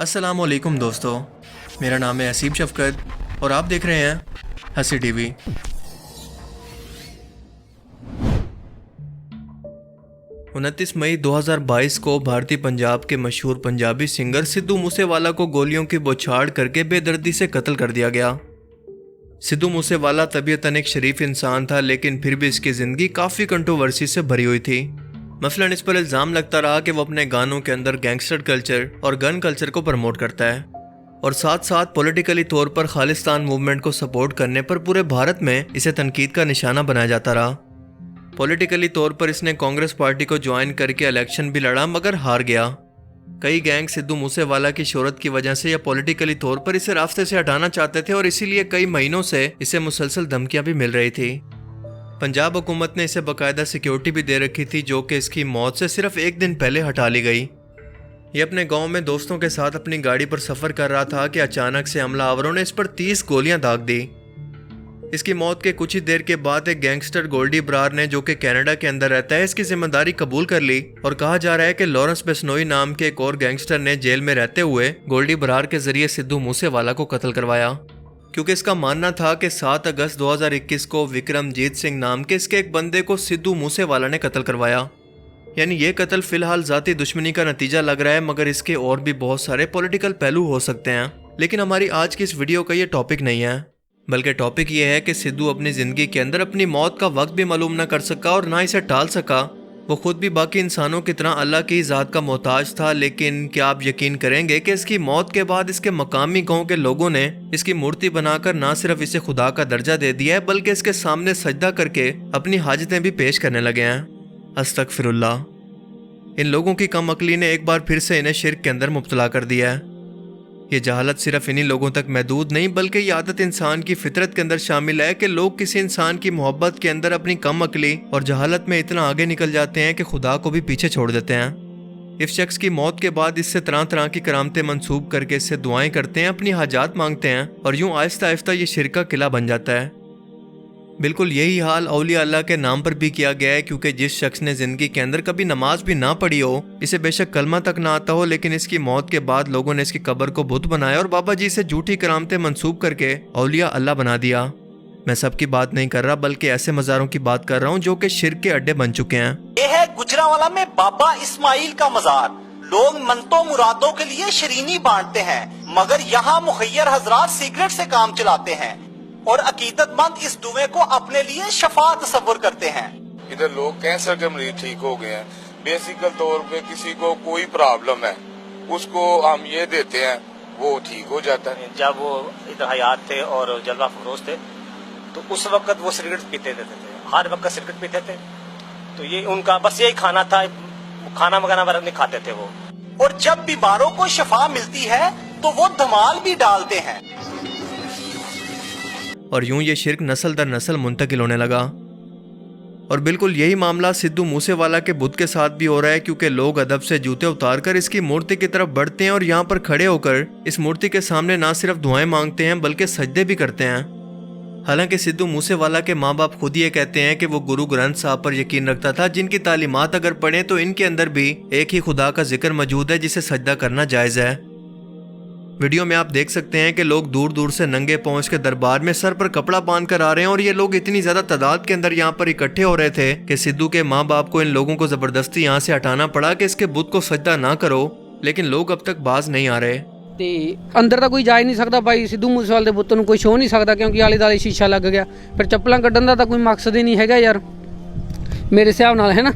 अस्सलाम वालेकुम दोस्तों, मेरा नाम है असीब शफकत और आप देख रहे हैं हंसी टीवी। उनतीस मई 2022 को भारतीय पंजाब के मशहूर पंजाबी सिंगर सिद्धू मूसेवाला को गोलियों की बौछार करके बेदर्दी से कत्ल कर दिया गया। सिद्धू मूसेवाला तबीयतन एक शरीफ इंसान था, लेकिन फिर भी इसकी ज़िंदगी काफ़ी कंट्रोवर्सी से भरी हुई थी। मसलन इस पर इल्ज़ाम लगता रहा कि वो अपने गानों के अंदर गैंगस्टर कल्चर और गन कल्चर को प्रमोट करता है और साथ साथ पॉलिटिकली तौर पर खालिस्तान मूवमेंट को सपोर्ट करने पर पूरे भारत में इसे तनकीद का निशाना बनाया जाता रहा। पॉलिटिकली तौर पर इसने कांग्रेस पार्टी को ज्वाइन करके इलेक्शन भी लड़ा मगर हार गया। कई गैंग सिद्धू मूसेवाला की शोहरत की वजह से या पॉलिटिकली तौर पर इसे रास्ते से हटाना चाहते थे और इसीलिए कई महीनों से इसे मुसलसल धमकियां भी मिल रही थी। पंजाब हुकूमत ने इसे बाकायदा सिक्योरिटी भी दे रखी थी, जो कि इसकी मौत से सिर्फ एक दिन पहले हटा ली गई। ये अपने गांव में दोस्तों के साथ अपनी गाड़ी पर सफ़र कर रहा था कि अचानक से हमलावरों ने इस पर 30 गोलियां दाग दी। इसकी मौत के कुछ ही देर के बाद एक गैंगस्टर गोल्डी ब्रार ने, जो कि कनाडा के अंदर रहता है, इसकी जिम्मेदारी कबूल कर ली और कहा जा रहा है कि लॉरेंस बेस्नोई नाम के एक और गैंगस्टर ने जेल में रहते हुए गोल्डी ब्रार के जरिए सिद्धू मूसेवाला को कत्ल करवाया, क्योंकि इसका मानना था कि 7 अगस्त 2021 को विक्रमजीत सिंह नाम के इसके एक बंदे को सिद्धू मूसेवाला ने कत्ल करवाया। यानी ये कत्ल फिलहाल जाती दुश्मनी का नतीजा लग रहा है, मगर इसके और भी बहुत सारे पॉलिटिकल पहलू हो सकते हैं। लेकिन हमारी आज की इस वीडियो का ये टॉपिक नहीं है, बल्कि टॉपिक ये है कि सिद्धू अपनी ज़िंदगी के अंदर अपनी मौत का वक्त भी मालूम ना कर सका और ना इसे टाल सका। वो खुद भी बाकी इंसानों की तरह अल्लाह की ज़ात का मोहताज था, लेकिन क्या आप यकीन करेंगे कि इसकी मौत के बाद इसके मकामी गांव के लोगों ने इसकी मूर्ति बनाकर ना सिर्फ इसे खुदा का दर्जा दे दिया है, बल्कि इसके सामने सजदा करके अपनी हाजतें भी पेश करने लगे हैं। अस्तगफिरुल्लाह। इन लोगों की कम अक्ली ने एक बार फिर से इन्हें शिर्क के अंदर मुब्तला कर दिया है। ये जहालत सिर्फ इन्हीं लोगों तक महदूद नहीं, बल्कि ये आदत इंसान की फितरत के अंदर शामिल है कि लोग किसी इंसान की मोहब्बत के अंदर अपनी कम अक्ली और जहालत में इतना आगे निकल जाते हैं कि खुदा को भी पीछे छोड़ देते हैं। इस शख्स की मौत के बाद इससे तरह तरह की करामतें मंसूब करके इससे दुआएं करते हैं, अपनी हाजात मांगते हैं और यूं आहिस्ता आहिस्ता ये शिर्क का किला बन जाता है। बिल्कुल यही हाल औलिया अल्लाह के नाम पर भी किया गया है, क्योंकि जिस शख्स ने जिंदगी के अंदर कभी नमाज भी ना पढ़ी हो, इसे बेशक कलमा तक ना आता हो, लेकिन इसकी मौत के बाद लोगों ने इसकी कब्र को बुत बनाया और बाबा जी से झूठी करामतें मंसूब करके औलिया अल्लाह बना दिया। मैं सबकी बात नहीं कर रहा, बल्कि ऐसे मज़ारों की बात कर रहा हूँ जो कि शिर्क के अड्डे बन चुके हैं। ये है गुजरांवाला में बाबा इस्माइल का मज़ार। लोग मनतो मुरादों के लिए शरीनी बांटते हैं, मगर यहाँ मुखय्यर हजरात सिगरेट से काम चलाते हैं और अकीदतमंद इस दुए को अपने लिए शफा तसव्वुर करते हैं। इधर लोग कैंसर के मरीज ठीक हो गए हैं। बेसिकल तौर पे किसी को कोई प्रॉब्लम है, उसको हम ये देते हैं, वो ठीक हो जाता है। जब वो इधर हयात थे और जलवा फरोज थे, तो उस वक्त वो सिगरेट पीते थे, हर वक्त सिगरेट पीते थे। तो ये उनका बस यही खाना था, खाना वगैरह नहीं खाते थे वो। और जब बीमारों को शफा मिलती है तो वो धमाल भी डालते हैं। और यूं ये शिर्क नस्ल दर नस्ल मुंतकिल होने लगा। और बिल्कुल यही मामला सिद्धू मूसेवाला के बुत के साथ भी हो रहा है, क्योंकि लोग अदब से जूते उतारकर इसकी मूर्ति की तरफ बढ़ते हैं और यहाँ पर खड़े होकर इस मूर्ति के सामने ना सिर्फ दुआएं मांगते हैं बल्कि सजदे भी करते हैं। हालांकि सिद्धू मूसेवाला के माँ बाप खुद ये कहते हैं कि वो गुरु ग्रंथ साहब पर यकीन रखता था, जिनकी तालीमात अगर पढ़ें तो इनके अंदर भी एक ही खुदा का जिक्र मौजूद है जिसे सजदा करना जायज़ है। वीडियो में आप देख सकते हैं कि लोग दूर दूर से नंगे पहुंच के दरबार में सर पर कपड़ा बांध कर आ रहे हैं और ये लोग इतनी ज्यादा तादाद के अंदर यहाँ पर इकट्ठे हो रहे थे कि सिद्धू के माँ बाप को इन लोगों को जबरदस्ती यहाँ से हटाना पड़ा कि इसके बुत को सजदा ना करो, लेकिन लोग अब तक बाज नहीं आ रहे। ਤੇ ਅੰਦਰ ਤਾਂ ਕੋਈ ਜਾ ਹੀ ਨਹੀਂ ਸਕਦਾ ਭਾਈ, ਸਿੱਧੂ ਮੂਸੇਵਾਲੇ ਦੇ ਬੁੱਤ ਨੂੰ ਕੋਈ ਛੋਹ ਨਹੀਂ ਸਕਦਾ, ਕਿਉਂਕਿ ਆਲੇ ਦਾਲੇ ਸ਼ੀਸ਼ਾ ਲੱਗ ਗਿਆ। ਫਿਰ ਚੱਪਲਾਂ ਕੱਢਣ ਦਾ ਤਾਂ ਕੋਈ ਮਕਸਦ ਹੀ ਨਹੀਂ ਹੈਗਾ ਯਾਰ ਮੇਰੇ ਹਿਸਾਬ ਨਾਲ, ਹੈ ਨਾ।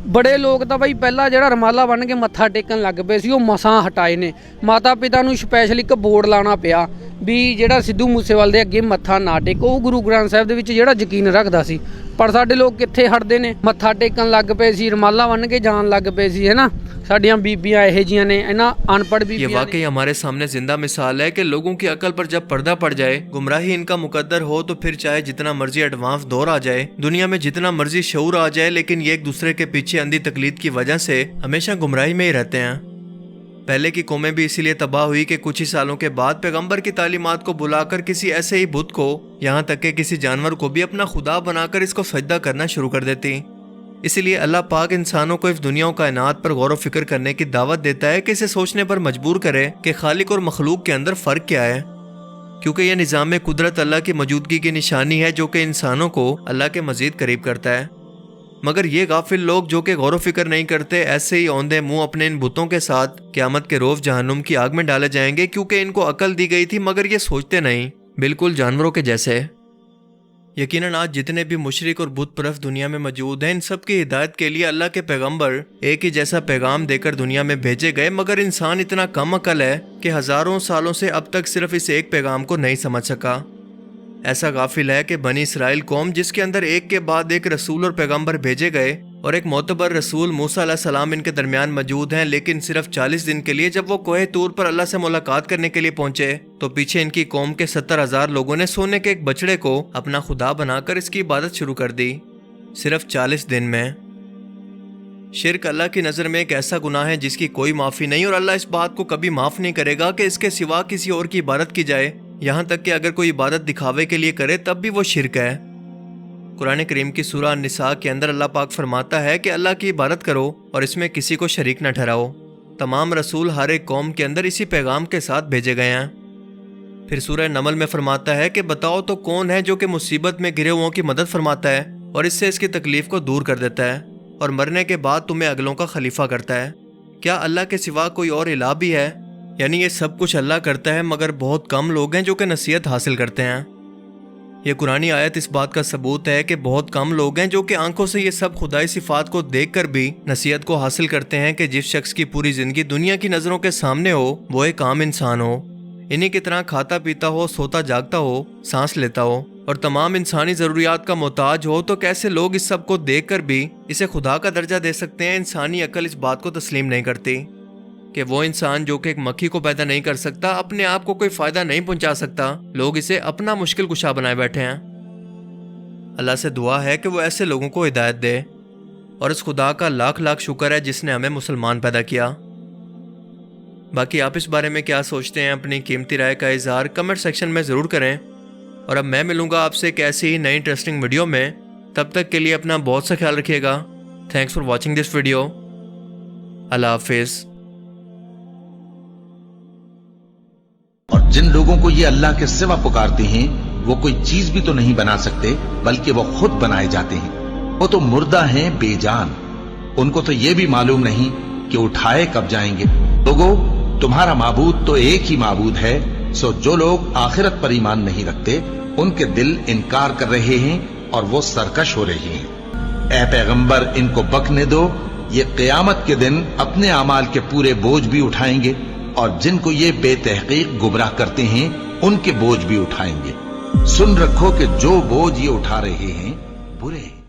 ਬੜੇ ਲੋਕ ਤਾਂ ਬਾਈ ਪਹਿਲਾਂ ਜਿਹੜਾ ਰਮਾਲਾ ਬੰਨ੍ਹ ਕੇ ਮੱਥਾ ਟੇਕਣ ਲੱਗ ਪਏ ਸੀ, ਉਹ ਮਸਾਂ ਹਟਾਏ ਨੇ। ਮਾਤਾ ਪਿਤਾ ਨੂੰ ਸਪੈਸ਼ਲ ਇੱਕ ਬੋਰਡ ਲਾਉਣਾ ਪਿਆ ਵੀ ਜਿਹੜਾ ਸਿੱਧੂ ਮੂਸੇਵਾਲੇ ਦੇ ਅੱਗੇ ਮੱਥਾ ਨਾ ਟੇਕੋ। ਉਹ ਗੁਰੂ ਗ੍ਰੰਥ ਸਾਹਿਬ ਦੇ ਵਿੱਚ ਜਿਹੜਾ ਯਕੀਨ ਰੱਖਦਾ ਸੀ, ਪਰ ਸਾਡੇ ਲੋਕ ਕਿੱਥੇ ਹਟਦੇ ਨੇ, ਮੱਥਾ ਟੇਕਣ ਲੱਗ ਪਏ ਸੀ, ਰਮਾਲਾ ਬੰਨ੍ਹ ਕੇ ਜਾਣ ਲੱਗ ਪਏ ਸੀ, ਹੈ ਨਾ। ਸਾਡੀਆਂ ਬੀਬੀਆਂ ਇਹੋ ਜਿਹੀਆਂ ਨੇ, ਇਹਨਾਂ अनपढ़ ये वाकई हमारे सामने जिंदा मिसाल है कि लोगों की अकल पर जब पर्दा पड़ जाए, गुमराही इनका मुकद्दर हो, तो फिर चाहे जितना मर्जी एडवांस दौर आ जाए, दुनिया में जितना मर्जी शऊर आ जाए, लेकिन ये एक दूसरे के पीछे अंधी तकलीद की वजह से हमेशा गुमराही में ही रहते हैं। पहले की कौमें भी इसीलिए तबाह हुई कि कुछ ही सालों के बाद पैगंबर की तालीमात को बुलाकर किसी ऐसे ही बुत को, यहाँ तक कि किसी जानवर को भी अपना खुदा बनाकर इसको सजदा करना शुरू कर देती। اسی لیے اللہ پاک انسانوں کو اس دنیا و کائنات پر غور و فکر کرنے کی دعوت دیتا ہے کہ اسے سوچنے پر مجبور کرے کہ خالق اور مخلوق کے اندر فرق کیا ہے، کیونکہ یہ نظام قدرت اللہ کی موجودگی کی نشانی ہے جو کہ انسانوں کو اللہ کے مزید قریب کرتا ہے۔ مگر یہ غافل لوگ جو کہ غور و فکر نہیں کرتے، ایسے ہی اوندے منہ اپنے ان بتوں کے ساتھ قیامت کے روز جہنم کی آگ میں ڈالے جائیں گے، کیونکہ ان کو عقل دی گئی تھی مگر یہ سوچتے نہیں، بالکل جانوروں کے جیسے۔ یقیناً آج جتنے بھی مشرک اور بت پرست دنیا میں موجود ہیں، ان سب کی ہدایت کے لیے اللہ کے پیغمبر ایک ہی جیسا پیغام دے کر دنیا میں بھیجے گئے، مگر انسان اتنا کم عقل ہے کہ ہزاروں سالوں سے اب تک صرف اس ایک پیغام کو نہیں سمجھ سکا۔ ایسا غافل ہے کہ بنی اسرائیل قوم جس کے اندر ایک کے بعد ایک رسول اور پیغمبر بھیجے گئے، اور ایک معتبر رسول موسیٰ علیہ السلام ان کے درمیان موجود ہیں، لیکن صرف 40 دن کے لیے جب وہ کوہ طور پر اللہ سے ملاقات کرنے کے لیے پہنچے تو پیچھے ان کی قوم کے 70,000 لوگوں نے سونے کے ایک بچڑے کو اپنا خدا بنا کر اس کی عبادت شروع کر دی، صرف 40 دن میں۔ شرک اللہ کی نظر میں ایک ایسا گناہ ہے جس کی کوئی معافی نہیں، اور اللہ اس بات کو کبھی معاف نہیں کرے گا کہ اس کے سوا کسی اور کی عبادت کی جائے، یہاں تک کہ اگر کوئی عبادت دکھاوے کے لیے کرے تب بھی وہ شرک ہے۔ قرآن کریم کی سورہ النساء کے اندر اللہ پاک فرماتا ہے کہ اللہ کی عبادت کرو اور اس میں کسی کو شریک نہ ٹھہراؤ۔ تمام رسول ہر ایک قوم کے اندر اسی پیغام کے ساتھ بھیجے گئے ہیں۔ پھر سورہ نمل میں فرماتا ہے کہ بتاؤ تو کون ہے جو کہ مصیبت میں گرے ہوئوں کی مدد فرماتا ہے اور اس سے اس کی تکلیف کو دور کر دیتا ہے اور مرنے کے بعد تمہیں اگلوں کا خلیفہ کرتا ہے؟ کیا اللہ کے سوا کوئی اور الہ بھی ہے؟ یعنی یہ سب کچھ اللہ کرتا ہے مگر بہت کم لوگ ہیں جو کہ نصیحت حاصل کرتے ہیں۔ یہ قرآنی آیت اس بات کا ثبوت ہے کہ بہت کم لوگ ہیں جو کہ آنکھوں سے یہ سب خدائی صفات کو دیکھ کر بھی نصیحت کو حاصل کرتے ہیں کہ جس شخص کی پوری زندگی دنیا کی نظروں کے سامنے ہو وہ ایک عام انسان ہو، انہی کی طرح کھاتا پیتا ہو، سوتا جاگتا ہو، سانس لیتا ہو اور تمام انسانی ضروریات کا محتاج ہو، تو کیسے لوگ اس سب کو دیکھ کر بھی اسے خدا کا درجہ دے سکتے ہیں؟ انسانی عقل اس بات کو تسلیم نہیں کرتی کہ وہ انسان جو کہ ایک مکھی کو پیدا نہیں کر سکتا، اپنے آپ کو کوئی فائدہ نہیں پہنچا سکتا، لوگ اسے اپنا مشکل کشا بنائے بیٹھے ہیں۔ اللہ سے دعا ہے کہ وہ ایسے لوگوں کو ہدایت دے، اور اس خدا کا لاکھ لاکھ شکر ہے جس نے ہمیں مسلمان پیدا کیا۔ باقی آپ اس بارے میں کیا سوچتے ہیں؟ اپنی قیمتی رائے کا اظہار کمنٹ سیکشن میں ضرور کریں، اور اب میں ملوں گا آپ سے ایک ایسی ہی نئی انٹرسٹنگ ویڈیو میں۔ تب تک کے لیے اپنا بہت سا خیال رکھیے گا۔ Thanks for watching this video. اللہ حافظ۔ اور جن لوگوں کو یہ اللہ کے سوا پکارتے ہیں وہ کوئی چیز بھی تو نہیں بنا سکتے بلکہ وہ خود بنائے جاتے ہیں۔ وہ تو مردہ ہیں بے جان، ان کو تو یہ بھی معلوم نہیں کہ اٹھائے کب جائیں گے۔ لوگوں، تمہارا معبود تو ایک ہی معبود ہے، سو جو لوگ آخرت پر ایمان نہیں رکھتے ان کے دل انکار کر رہے ہیں اور وہ سرکش ہو رہے ہیں۔ اے پیغمبر، ان کو بکنے دو، یہ قیامت کے دن اپنے اعمال کے پورے بوجھ بھی اٹھائیں گے، اور جن کو یہ بے تحقیق گمراہ کرتے ہیں ان کے بوجھ بھی اٹھائیں گے۔ سن رکھو کہ جو بوجھ یہ اٹھا رہے ہیں برے ہیں۔